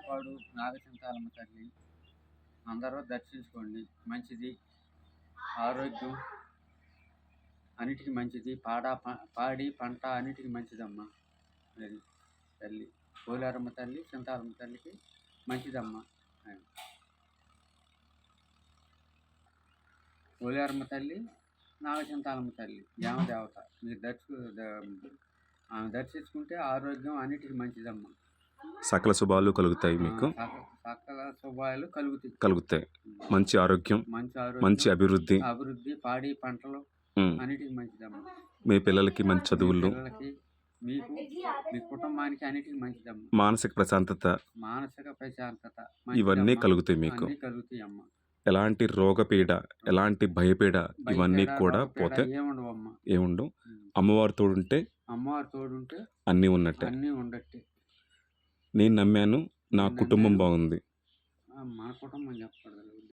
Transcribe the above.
రావులపాడు నాగచింతాలమ్మ తల్లి అందరూ దర్శించుకోండి. మంచిది, ఆరోగ్యం అన్నిటికీ మంచిది. పాడి పంట అన్నిటికీ మంచిదమ్మా. అది తల్లి పోలేరమ్మ తల్లి, చింతాలమ్మ తల్లికి మంచిదమ్మా. అది పోలేరమ్మ తల్లి, నాగచింతాలమ్మ తల్లి దేవత. మీరు ఆమె దర్శించుకుంటే ఆరోగ్యం అన్నిటికీ మంచిదమ్మా. సకల శుభాలు కలుగుతాయి మీకు. సకల శుభాలు కలుగుతాయి. మంచి ఆరోగ్యం, మంచి అభివృద్ధి, పాడి పంటలు అన్నిటికీ మంచిదమ్మా. మీ పిల్లలకి మంచి చదువులు, మీకు మీ కుటుంబానికి అన్నిటికీ మంచిదమ్మా. మానసిక ప్రశాంతత ఇవన్నీ కలుగుతాయి మీకు. కలుగుతాయమ్మా. ఎలాంటి రోగపీడ, ఎలాంటి భయపీడ ఇవన్నీ కూడా పోతే ఏముండవు. అమ్మవారు తోడుంటే అన్నీ ఉన్నట్టే. నేను నమ్మాను, నా కుటుంబం బాగుంది. మన కుటుంబం చెప్పకూడదు.